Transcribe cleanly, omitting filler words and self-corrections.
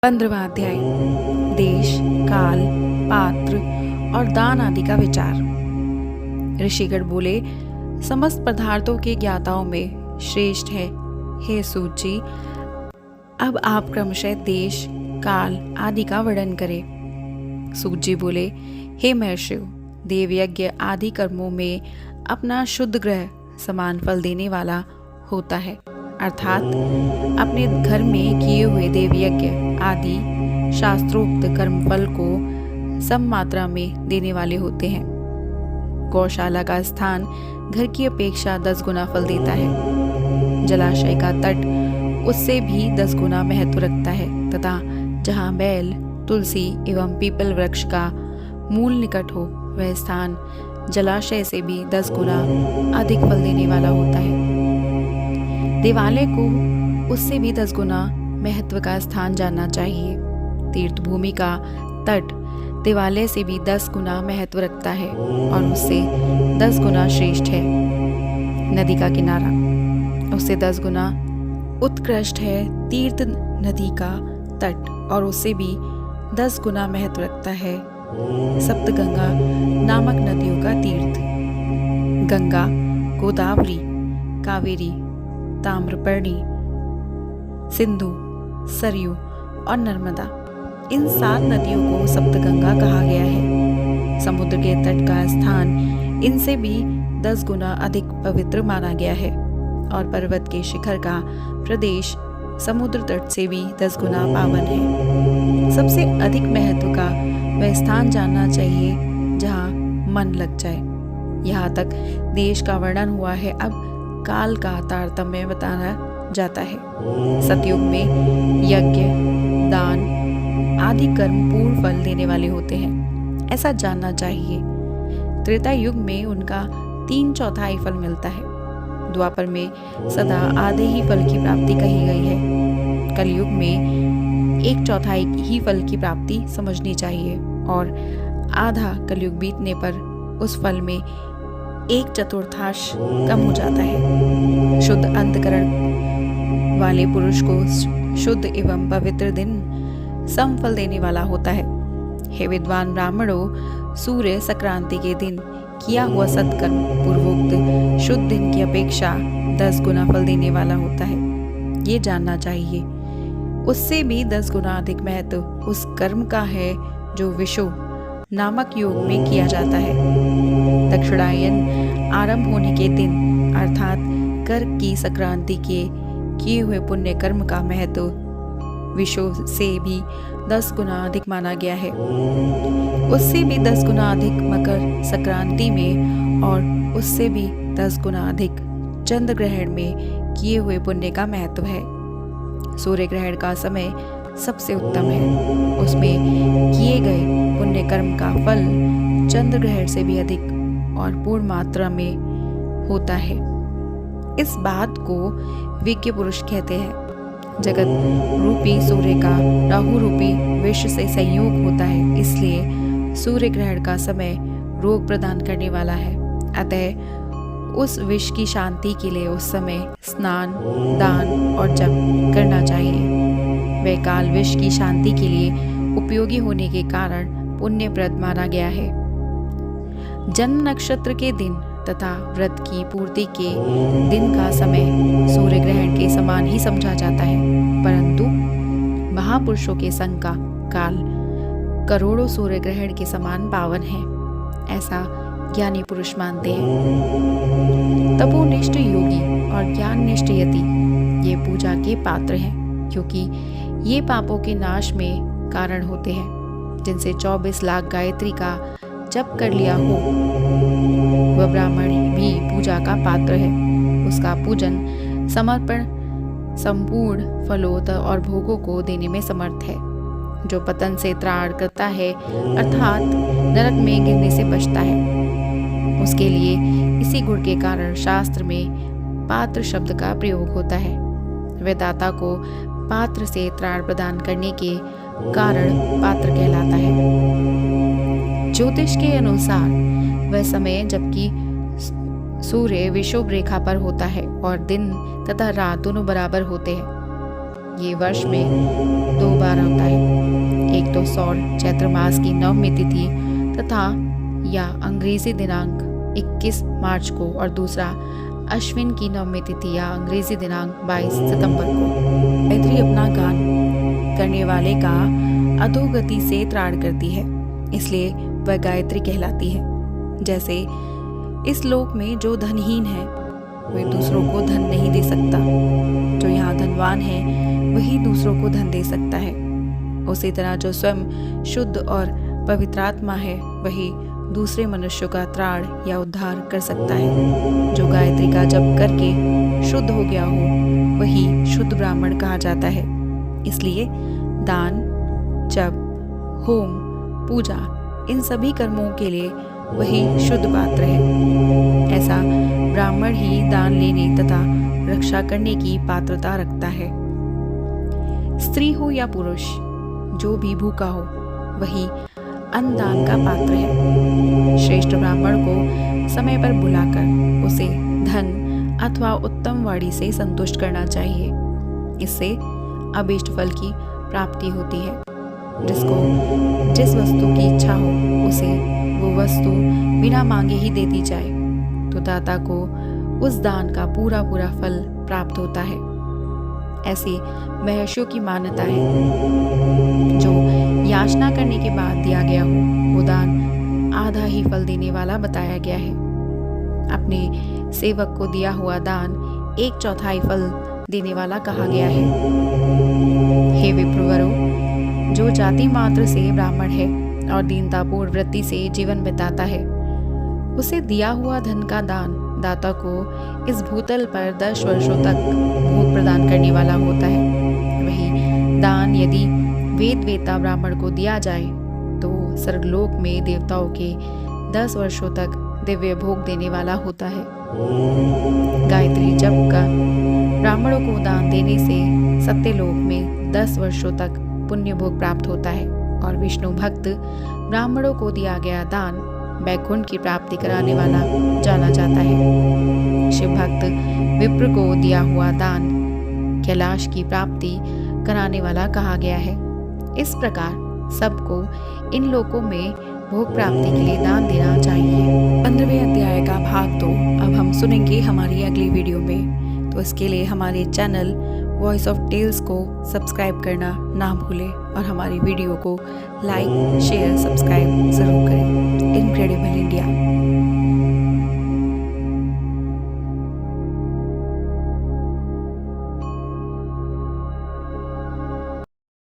15वां अध्याय देश, काल, पात्र और दान आदि का विचार। ऋषिगण बोले, समस्त पदार्थों के ज्ञाताओं में श्रेष्ठ है हे सूत जी। अब आप क्रमशः देश, काल आदि का वर्णन करें। सूत जी बोले, हे महर्षियों, देव यज्ञ आदि कर्मों में अपना शुद्ध ग्रह समान फल देने वाला होता है, अर्थात अपने घर में किए हुए देव यज्ञ आदि शास्त्रोक्त कर्मफल को सम मात्रा में देने वाले होते हैं। गौशाला का स्थान घर की अपेक्षा 10 गुना फल देता है। जलाशय का तट उससे भी 10 गुना महत्व रखता है तथा जहाँ बैल, तुलसी एवं पीपल वृक्ष का मूल निकट हो वह स्थान जलाशय से भी 10 गुना अधिक फल देने वाला होता है। देवालय को उससे भी 10 गुना महत्व का स्थान जानना चाहिए। तीर्थ भूमि का तट देवालय से भी 10 गुना महत्व रखता है और उससे 10 गुना श्रेष्ठ है। नदी का किनारा उससे 10 गुना उत्कृष्ट है। तीर्थ नदी का तट और उससे भी 10 गुना महत्व रखता है। सप्तगंगा नामक नदियों का तीर्थ गंगा, गोदावरी, कावेरी, ताम्रपर्णी, सिंधु, सरयू और नर्मदा, इन 7 नदियों को सप्तगंगा कहा गया है। समुद्र के तट का स्थान इनसे भी 10 गुना अधिक पवित्र माना गया है और पर्वत के शिखर का प्रदेश समुद्र तट से भी 10 गुना पावन है। सबसे अधिक महत्व का वह स्थान जानना चाहिए जहाँ मन लग जाए। यहाँ तक देश का वर्णन हुआ है। अब काल का तारतम्य बताना जाता है। सतयुग में यज्ञ, दान आदि कर्म पूर्ण फल देने वाले होते हैं, ऐसा जानना चाहिए। त्रेता युग में उनका 3/4 फल मिलता है। द्वापर में सदा आधे ही फल की प्राप्ति कही गई है। कलयुग में 1/4 ही फल की प्राप्ति समझनी चाहिए और आधा कलयुग बीतने पर उस फल में 1/4 कम हो जाता है। शुद्ध अंतकरण वाले पुरुष को शुद्ध एवं पवित्र दिन सम फल देने वाला होता है। हे विद्वान ब्राह्मणों, सूर्य संक्रांति के दिन किया हुआ सत्कर्म पूर्वोक्त शुद्ध दिन की अपेक्षा 10 गुना फल देने वाला होता है, ये जानना चाहिए। उससे भी 10 गुना अधिक महत्व उस कर्म का है जो विषु नामक योग में किया जाता है। दक्षिणायन आरंभ होने के दिन अर्थात कर्क की संक्रांति के किए हुए पुण्य कर्म का महत्व विषु से भी 10 गुना अधिक माना गया है। उससे भी 10 गुना अधिक मकर संक्रांति में और उससे भी 10 गुना अधिक चंद्र ग्रहण में किए हुए पुण्य का महत्व है। सूर्य ग्रहण का समय सबसे उत्तम है। उसमें किए गए पुण्य कर्म का फल चंद्र ग्रहण से भी अधिक और पूर्ण मात्रा में होता है। इस बात को विज्ञ पुरुष कहते हैं। जगत रूपी सूर्य का राहु रूपी विष से संयोग होता है, इसलिए सूर्य ग्रहण का समय रोग प्रदान करने वाला है। अतः उस विष की शांति के लिए उस समय स्नान, दान और जप करना चाहिए। वह काल विष की शांति के लिए उपयोगी होने के कारण पुण्यप्रद माना गया है। जन्म नक्षत्र के दिन तथा व्रत की पूर्ति के दिन का समय सूर्य ग्रहण के समान ही समझा जाता है, परंतु महापुरुषों के संग का काल करोड़ों सूर्य ग्रहण के समान पावन है, ऐसा ज्ञानी पुरुष मानते हैं। तपोनिष्ठ योगी और ज्ञाननिष्ठ यति ये पूजा के पात्र हैं, क्योंकि ये पापों के नाश में कारण होते हैं। जिनसे 24 लाख गायत्री का जप कर लिया हो वह ब्राह्मण भी पूजा का पात्र है। उसका पूजन समर्पण संपूर्ण फलों और भोगों को देने में समर्थ है। जो पतन से त्राण करता है अर्थात नरक में गिरने से बचता है, उसके लिए इसी गुण के कारण शास्त्र में पात्र शब्द का प्रयोग होता है। वह दाता को पात्र से त्राण प्रदान करने के कारण पात्र कहलाता है। ज्योतिष के अनुसार वह समय जबकि सूर्य विषुव रेखा पर होता है और दिन तथा रात दोनों बराबर होते हैं। ये वर्ष में 2 बार होता है। तो सौर चैत्र मास की नवमी तिथि तथा या अंग्रेजी दिनांक 21 मार्च को और दूसरा अश्विन की नवमी तिथि या अंग्रेजी दिनांक 22 सितंबर को। गायत्री अपना गान करने वाले का अधोगति से त्राण करती है, इसलिए वह गायत्री कहलाती है। जैसे इस लोक में जो धनहीन है वह दूसरों को धन नहीं दे सकता, जो यहाँ धनवान है वही दूसरों को धन दे सकता है। उसी तरह जो स्वयं शुद्ध और पवित्रात्मा है वही दूसरे मनुष्यों का त्राण या उद्धार कर सकता है। जो गायत्री का जप करके शुद्ध हो गया हो वही शुद्ध ब्राह्मण कहा जाता है। इसलिए दान, जप, होम, पूजा इन सभी कर्मों के लिए वही शुद्ध पात्र है। ऐसा ब्राह्मण ही दान लेने तथा रक्षा करने की पात्रता रखता है। स्त्री हो या पुरुष, जो भी भूखा हो वही अन्नदान का पात्र है। श्रेष्ठ ब्राह्मण को समय पर बुलाकर उसे धन अथवा उत्तम वाणी से संतुष्ट करना चाहिए। इससे अभीष्ट फल की प्राप्ति होती है। जिसको जिस वस्तु की इच्छा हो उसे वो वस्तु बिना मांगे ही दे दी जाए तो दाता को उस दान का पूरा पूरा फल प्राप्त होता है। ऐसी महर्षियों की मान्यता है। जो याचना करने के बाद दिया गया हो वो दान आधा ही फल देने वाला बताया गया है। अपने सेवक को दिया हुआ दान 1/4 फल देने वाला कहा गया है। हे विप्रवरों, जो जाति मात्र से ब्राह्मण है और दीनतापूर्ण वृत्ति से जीवन बिताता है उसे दिया हुआ धन का दान दाता को इस भूतल पर 10 वर्षों तक भोग प्रदान करने वाला होता है। वही दान यदि वेद वेता ब्राह्मण को दिया जाए तो स्वर्गलोक में देवताओं के 10 वर्षों तक दिव्य भोग देने वाला होता है। गायत्री जप का ब्राह्मणों को दान देने से सत्यलोक में 10 वर्षों तक पुण्य भोग प्राप्त होता है और विष्णु भक्त ब्राह्मणों को दिया गया दान वैकुंठ की प्राप्ति कराने वाला जाना जाता है। शिव भक्त विप्र को दिया हुआ दान कैलाश की प्राप्ति कराने वाला कहा गया है। इस प्रकार सबको इन लोकों में भोग प्राप्ति के लिए दान देना चाहिए। 15वें अध्याय का भाग 2 अब हम सुनेंगे हमारी अगली वीडियो में। तो इसके लिए हमारे चैनल वॉइस ऑफ टेल्स को सब्सक्राइब करना ना भूलें और हमारी वीडियो को लाइक, शेयर, सब्सक्राइब ज़रूर करें। Incredible India.